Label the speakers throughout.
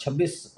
Speaker 1: 26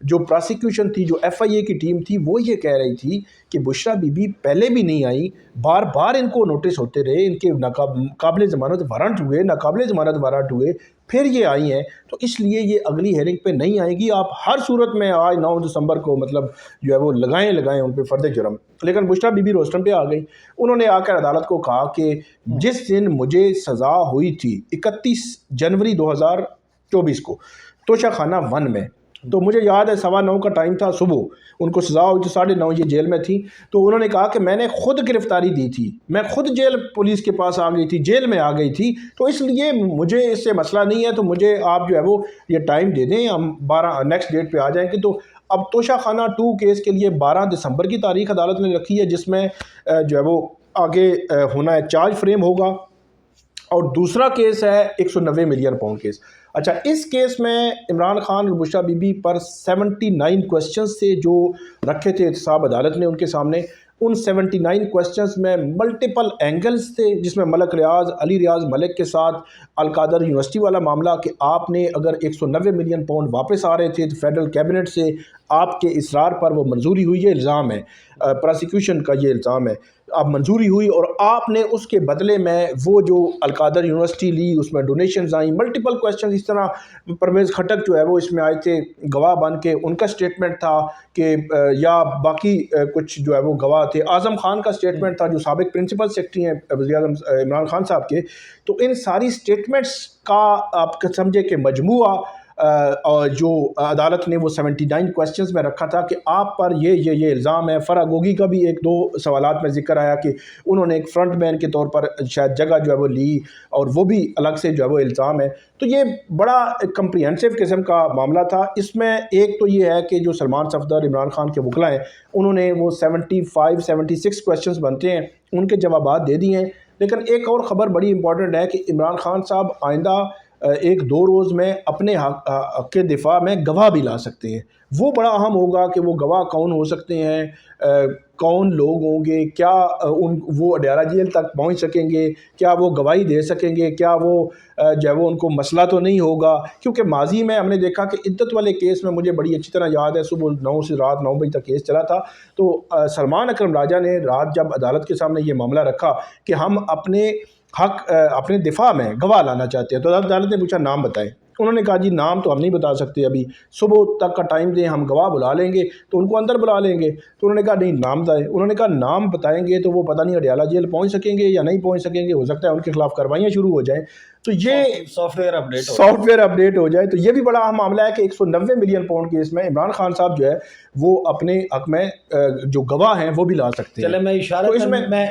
Speaker 2: جو پراسیکیوشن تھی, جو FIA کی ٹیم تھی, وہ یہ کہہ رہی تھی کہ بشرا بی بی پہلے بھی نہیں آئی, بار بار ان کو نوٹس ہوتے رہے, ان کے قابل ضمانت وارنٹ ہوئے, ناقابل ضمانت وارنٹ ہوئے, پھر یہ آئی ہیں, تو اس لیے یہ اگلی ہیئرنگ پہ نہیں آئے گی. آپ ہر صورت میں آج 9 دسمبر کو مطلب جو ہے وہ لگائیں ان پہ فرد جرم. لیکن بشرا بی بی روسٹرم پہ آ گئی. انہوں نے آ کر عدالت کو کہا کہ جس دن مجھے سزا ہوئی تھی 31 جنوری 2024 کو توشہ خانہ 1 میں, تو مجھے یاد ہے 9:15 کا ٹائم تھا صبح, ان کو سزا ہوئی تھی 9:30 یہ جیل میں تھی. تو انہوں نے کہا کہ میں نے خود گرفتاری دی تھی, میں خود جیل پولیس کے پاس آ گئی تھی, جیل میں آ گئی تھی, تو اس لیے مجھے اس سے مسئلہ نہیں ہے, تو مجھے آپ جو ہے وہ یہ ٹائم دے دیں, ہم 12 نیکسٹ ڈیٹ پہ آ جائیں گے. تو اب توشہ خانہ 2 کیس کے لیے 12 دسمبر کی تاریخ عدالت نے رکھی ہے, جس میں جو ہے وہ آگے ہونا ہے چارج فریم ہوگا. اور دوسرا کیس ہے 190 ملین پاؤنڈ کیس. اچھا, اس کیس میں عمران خان اور بشرا بی بی پر 79 کویسچنز تھے جو رکھے تھے احتساب عدالت نے ان کے سامنے. ان 79 کویسچنز میں ملٹیپل اینگلز تھے, جس میں ملک ریاض, علی ریاض ملک کے ساتھ القادر یونیورسٹی والا معاملہ کہ آپ نے اگر 190 ملین پاؤنڈ واپس آ رہے تھے تو فیڈرل کیبنٹ سے آپ کے اصرار پر وہ منظوری ہوئی, یہ الزام ہے پراسیکیوشن کا, یہ الزام ہے اب منظوری ہوئی اور آپ نے اس کے بدلے میں وہ جو القادر یونیورسٹی لی اس میں ڈونیشنز آئیں, ملٹیپل کویسچنز. اس طرح پرویز کھٹک جو ہے وہ اس میں آئے تھے گواہ بن کے, ان کا سٹیٹمنٹ تھا کہ یا باقی کچھ جو ہے وہ گواہ تھے. اعظم خان کا سٹیٹمنٹ تھا جو سابق پرنسپل سیکرٹری ہیں وزیر اعظم عمران خان صاحب کے. تو ان ساری سٹیٹمنٹس کا آپ سمجھے کہ مجموعہ جو عدالت نے وہ 79 کویسچنز میں رکھا تھا کہ آپ پر یہ الزام ہے. فرح گوگی کا بھی 1-2 سوالات میں ذکر آیا کہ انہوں نے ایک فرنٹ مین کے طور پر شاید جگہ جو ہے وہ لی, اور وہ بھی الگ سے جو ہے وہ الزام ہے. تو یہ بڑا کمپریہنسو قسم کا معاملہ تھا. اس میں ایک تو یہ ہے کہ جو سلمان صفدر عمران خان کے وکلا ہیں انہوں نے وہ 76 کویسچنز بنتے ہیں ان کے جوابات دے دیے ہیں. لیکن ایک اور خبر بڑی امپورٹنٹ ہے کہ عمران خان صاحب آئندہ 1-2 روز میں اپنے حق کے دفاع میں گواہ بھی لا سکتے ہیں. وہ بڑا اہم ہوگا کہ وہ گواہ کون ہو سکتے ہیں, کون لوگ ہوں گے, کیا وہ اڈیالہ جیل تک پہنچ سکیں گے, کیا وہ گواہی دے سکیں گے, کیا وہ جو ہے وہ ان کو مسئلہ تو نہیں ہوگا. کیونکہ ماضی میں ہم نے دیکھا کہ عدت والے کیس میں مجھے بڑی اچھی طرح یاد ہے صبح 9 سے رات 9 بجے تک کیس چلا تھا, تو سلمان اکرم راجہ نے رات جب عدالت کے سامنے یہ معاملہ رکھا کہ ہم اپنے حق اپنے دفاع میں گواہ لانا چاہتے ہیں, تو عدالت نے پوچھا نام بتائیں. انہوں نے کہا جی نام تو ہم نہیں بتا سکتے, ابھی صبح تک کا ٹائم دیں, ہم گواہ بلا لیں گے. تو ان کو اندر بلا لیں گے. تو انہوں نے کہا نہیں نام بتائیں. انہوں نے کہا نام بتائیں گے تو وہ پتہ نہیں اڈیالہ جیل پہنچ سکیں گے یا نہیں پہنچ سکیں گے, ہو سکتا ہے ان کے خلاف کارروائیاں شروع ہو جائیں, تو یہ
Speaker 1: سافٹ ویئر
Speaker 2: اپڈیٹ ہو جائے. تو یہ بھی بڑا اہم معاملہ ہے کہ 190 ملین پاؤنڈ کیس میں عمران خان صاحب جو ہے وہ اپنے حق میں جو گواہ ہیں وہ بھی لا سکتے ہیں.
Speaker 1: چلے میں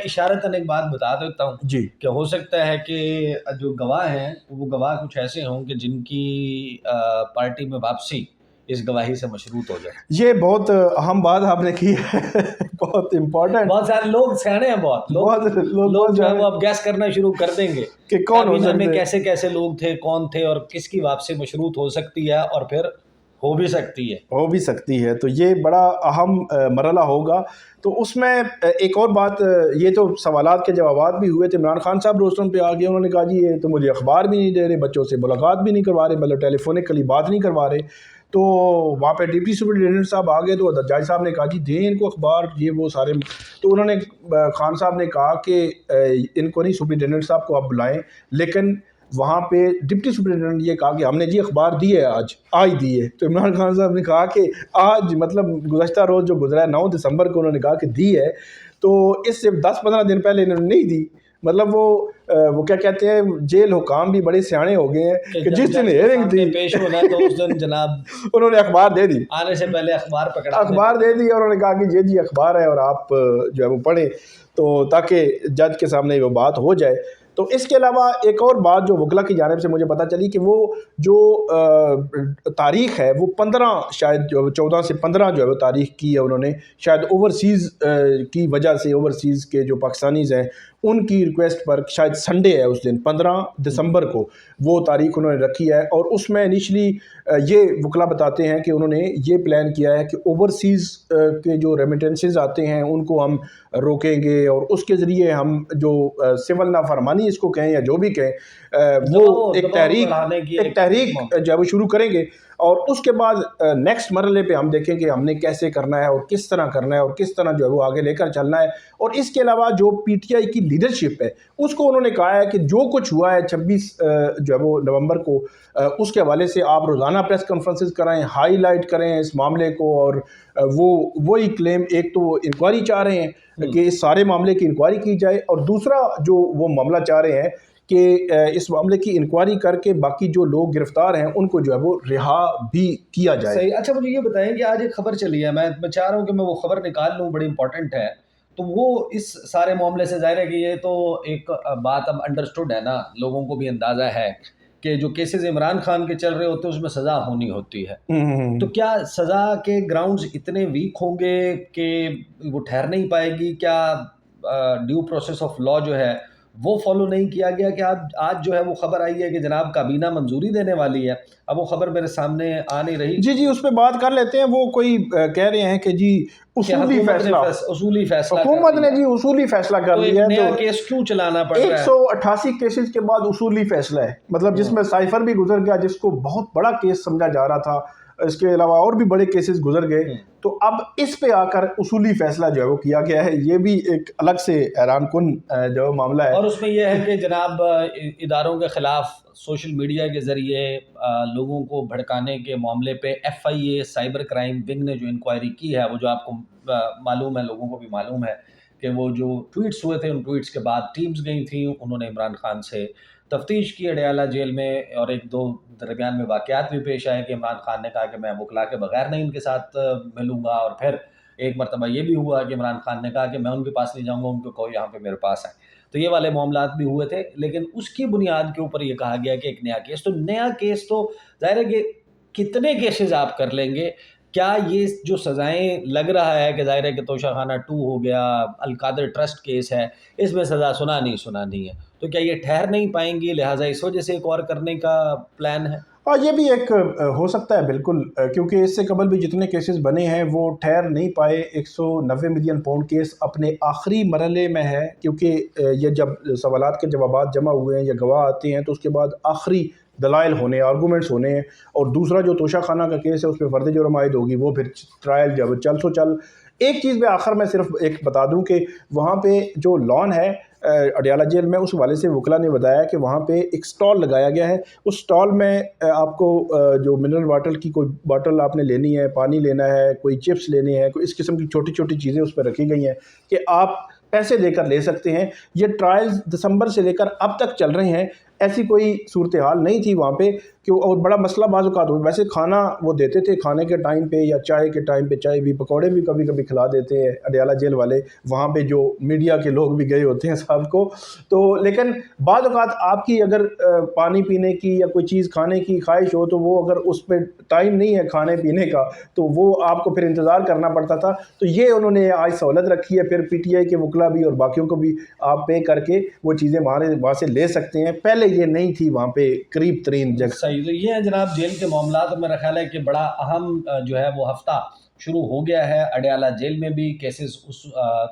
Speaker 1: اشارتاً ایک بات بتا دیتا ہوں
Speaker 2: جی,
Speaker 1: کہ ہو سکتا ہے کہ جو گواہ ہیں وہ گواہ کچھ ایسے ہوں کہ جن کی پارٹی میں واپسی اس گواہی سے مشروط ہو جائے.
Speaker 2: یہ بہت اہم بات آپ نے کی ہے, بہت امپورٹنٹ.
Speaker 1: بہت سارے لوگ سیانے ہیں, بہت لوگ جو ہے وہ اب گیس کرنا شروع کر دیں گے
Speaker 2: کہ کون ہو سکتے
Speaker 1: میں کیسے کیسے لوگ تھے, کون تھے, اور کس کی واپسی مشروط ہو سکتی ہے اور پھر ہو بھی سکتی ہے.
Speaker 2: تو یہ بڑا اہم مرحلہ ہوگا. تو اس میں ایک اور بات, یہ تو سوالات کے جوابات بھی ہوئے تھے. عمران خان صاحب روسٹرم پہ آ گئے, انہوں نے کہا جی یہ تو مجھے اخبار بھی نہیں دے رہے, بچوں سے ملاقات بھی نہیں کروا رہے, مطلب ٹیلی فونکلی بات نہیں کروا رہے. تو وہاں پہ ڈپٹی سپرنٹینڈنٹ صاحب آ گئے, تو جج صاحب نے کہا جی دیں ان کو اخبار, یہ وہ سارے. تو انہوں نے خان صاحب نے کہا کہ ان کو نہیں, سپرنٹینڈنٹ صاحب کو آپ بلائیں. لیکن وہاں پہ ڈپٹی سپرنٹینڈنٹ یہ کہا کہ ہم نے جی اخبار دی ہے, آج دی ہے. تو عمران خان صاحب نے کہا کہ آج مطلب گزشتہ روز جو گزرا ہے 9 دسمبر کو انہوں نے کہا کہ دی ہے, تو اس سے 10-15 دن پہلے انہوں نے نہیں دی. مطلب وہ کیا کہتے ہیں, جیل حکام بھی بڑے سیانے ہو گئے ہیں کہ جس دن ہیئرنگ تھی
Speaker 1: پیش ہونا ہے تو اس دن جناب
Speaker 2: انہوں نے اخبار دے دی,
Speaker 1: آنے سے پہلے
Speaker 2: اخبار دے دی, اور انہوں نے کہا کہ جی اخبار ہے اور آپ جو ہے وہ پڑھیں, تو تاکہ جج کے سامنے وہ بات ہو جائے. تو اس کے علاوہ ایک اور بات جو وکلا کی جانب سے مجھے پتہ چلی کہ وہ جو تاریخ ہے وہ 15 شاید 14 سے 15 جو ہے وہ تاریخ کی ہے انہوں نے, شاید اوورسیز کی وجہ سے, اوورسیز کے جو پاکستانیز ہیں ان کی ریکویسٹ پر, شاید سنڈے ہے اس دن 15 دسمبر کو وہ تاریخ انہوں نے رکھی ہے. اور اس میں انیشلی یہ وکلا بتاتے ہیں کہ انہوں نے یہ پلان کیا ہے کہ اوورسیز کے جو ریمیٹنسز آتے ہیں ان کو ہم روکیں گے, اور اس کے ذریعے ہم جو سول نافرمانی اس کو کہیں یا جو بھی کہیں وہ ایک تحریک جو ہے وہ شروع کریں گے. اور اس کے بعد نیکسٹ مرحلے پہ ہم دیکھیں کہ ہم نے کیسے کرنا ہے اور کس طرح کرنا ہے اور کس طرح جو ہے وہ آگے لے کر چلنا ہے. اور اس کے علاوہ جو پی ٹی آئی کی لیڈرشپ ہے اس کو انہوں نے کہا ہے کہ جو کچھ ہوا ہے 26 جو ہے وہ نومبر کو اس کے حوالے سے آپ روزانہ پریس کانفرنسز کرائیں, ہائی لائٹ کریں اس معاملے کو. اور وہی کلیم, ایک تو وہ انکوائری چاہ رہے ہیں کہ اس سارے معاملے کی انکوائری کی جائے, اور دوسرا جو وہ معاملہ چاہ رہے ہیں کہ اس معاملے کی انکوائری کر کے باقی جو لوگ گرفتار ہیں ان کو جو ہے وہ رہا بھی کیا جائے.
Speaker 1: صحیح. اچھا مجھے یہ بتائیں کہ آج ایک خبر چلی ہے, میں چاہ رہا ہوں کہ میں وہ خبر نکال لوں, بڑی امپورٹنٹ ہے. تو وہ اس سارے معاملے سے ظاہر ہے کہ یہ تو ایک بات اب انڈرسٹوڈ ہے نا, لوگوں کو بھی اندازہ ہے کہ جو کیسز عمران خان کے چل رہے ہوتے ہیں اس میں سزا ہونی ہوتی ہے. تو کیا سزا کے گراؤنڈز اتنے ویک ہوں گے کہ وہ ٹھہر نہیں پائے گی؟ کیا ڈیو پروسیس آف لا جو ہے وہ فالو نہیں کیا گیا؟ کہ آج جو ہے وہ خبر آئی ہے کہ جناب کابینہ منظوری دینے والی ہے. اب وہ خبر میرے سامنے آ نہیں رہی.
Speaker 2: جی اس پہ بات کر لیتے ہیں. وہ کوئی کہہ رہے ہیں کہ جی اصولی فیصلہ حکومت نے جی اصولی فیصلہ کر لیا ہے,
Speaker 1: نیا کیس کیوں چلانا پڑ رہا ہے؟
Speaker 2: 188 کیسز کے بعد اصولی فیصلہ ہے, مطلب جس میں سائفر بھی گزر گیا جس کو بہت بڑا کیس سمجھا جا رہا تھا, اس کے علاوہ اور بھی بڑے کیسز گزر گئے. تو اب اس پہ آ کر اصولی فیصلہ جو ہے وہ کیا گیا ہے. یہ بھی ایک الگ سے حیران کن جو معاملہ ہے.
Speaker 1: اور اس میں یہ ہے کہ جناب اداروں کے خلاف سوشل میڈیا کے ذریعے لوگوں کو بھڑکانے کے معاملے پہ F I A cyber crime wing نے جو انکوائری کی ہے, وہ جو آپ کو معلوم ہے, لوگوں کو بھی معلوم ہے کہ وہ جو ٹویٹس ہوئے تھے ان ٹویٹس کے بعد ٹیمز گئی تھیں, انہوں نے عمران خان سے تفتیش کی اڈیالہ جیل میں, اور ایک دو درمیان میں واقعات بھی پیش آئے کہ عمران خان نے کہا کہ میں وکلا کے بغیر نہیں ان کے ساتھ ملوں گا, اور پھر ایک مرتبہ یہ بھی ہوا کہ عمران خان نے کہا کہ میں ان کے پاس نہیں جاؤں گا, ان کو کہو یہاں پہ میرے پاس آئیں. تو یہ والے معاملات بھی ہوئے تھے, لیکن اس کی بنیاد کے اوپر یہ کہا گیا کہ ایک نیا کیس. تو نیا کیس تو ظاہر ہے کہ کتنے کیسز آپ کر لیں گے, کیا یہ جو سزائیں لگ رہا ہے کہ ظاہر ہے کہ توشہ خانہ 2 ہو گیا, القادر ٹرسٹ کیس ہے, اس میں سزا سنانی ہے, تو کیا یہ ٹھہر نہیں پائیں گی, لہٰذا اس وجہ سے ایک اور کرنے کا پلان ہے؟
Speaker 2: اور یہ بھی ایک ہو سکتا ہے بالکل, کیونکہ اس سے قبل بھی جتنے کیسز بنے ہیں وہ ٹھہر نہیں پائے. 190 ملین پاؤنڈ کیس اپنے آخری مرحلے میں ہے, کیونکہ یہ جب سوالات کے جوابات جمع ہوئے ہیں یا گواہ آتے ہیں تو اس کے بعد آخری دلائل ہونے, آرگومنٹس ہونے ہیں. اور دوسرا جو توشہ خانہ کا کیس ہے اس پہ فرد جرم عائد ہوگی, وہ پھر ٹرائل جب چل. ایک چیز میں آخر میں صرف ایک بتا دوں کہ وہاں پہ جو لان ہے اڈیالہ جیل میں, اس حوالے سے وکلا نے بتایا کہ وہاں پہ ایک سٹال لگایا گیا ہے. اس سٹال میں آپ کو جو منرل واٹر کی کوئی باٹل آپ نے لینی ہے, پانی لینا ہے, کوئی چپس لینے ہیں, کوئی اس قسم کی چھوٹی چھوٹی چیزیں اس پہ رکھی گئی ہیں کہ آپ پیسے دے کر لے سکتے ہیں. یہ ٹرائلز دسمبر سے لے کر اب تک چل رہے ہیں, ایسی کوئی صورتحال نہیں تھی وہاں پہ کہ, اور بڑا مسئلہ بعض اوقات ہو. ویسے کھانا وہ دیتے تھے کھانے کے ٹائم پہ یا چائے کے ٹائم پہ, چائے بھی, پکوڑے بھی کبھی کبھی کھلا دیتے ہیں اڈیالہ جیل والے, وہاں پہ جو میڈیا کے لوگ بھی گئے ہوتے ہیں صاحب کو. تو لیکن بعض اوقات آپ کی اگر پانی پینے کی یا کوئی چیز کھانے کی خواہش ہو تو وہ اگر اس پہ ٹائم نہیں ہے کھانے پینے کا تو وہ آپ کو پھر انتظار کرنا پڑتا تھا. تو یہ انہوں نے آج سہولت رکھی ہے, پھر پی ٹی آئی کے وکلا بھی اور باقیوں کو بھی آپ پے کر کے وہ چیزیں وہاں سے لے سکتے ہیں. پہلے یہ نہیں تھی وہاں پہ قریب ترین جگہ.
Speaker 1: صحیح. تو یہ ہے جناب جیل کے معاملات, اور میرا خیال ہے کہ بڑا اہم جو ہے وہ ہفتہ شروع ہو گیا ہے. اڈیالہ جیل میں بھی کیسز اس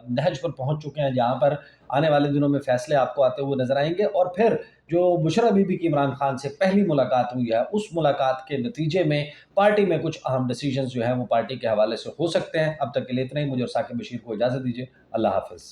Speaker 1: نہج پر پہنچ چکے ہیں جہاں پر آنے والے دنوں میں فیصلے آپ کو آتے ہوئے نظر آئیں گے. اور پھر جو بشرا بی بی کی عمران خان سے پہلی ملاقات ہوئی ہے, اس ملاقات کے نتیجے میں پارٹی میں کچھ اہم ڈیسیجنز جو ہیں وہ پارٹی کے حوالے سے ہو سکتے ہیں. اب تک کے لیے اتنا ہی. مجھے اور ثاقب بشیر کو اجازت دیجیے. اللہ حافظ.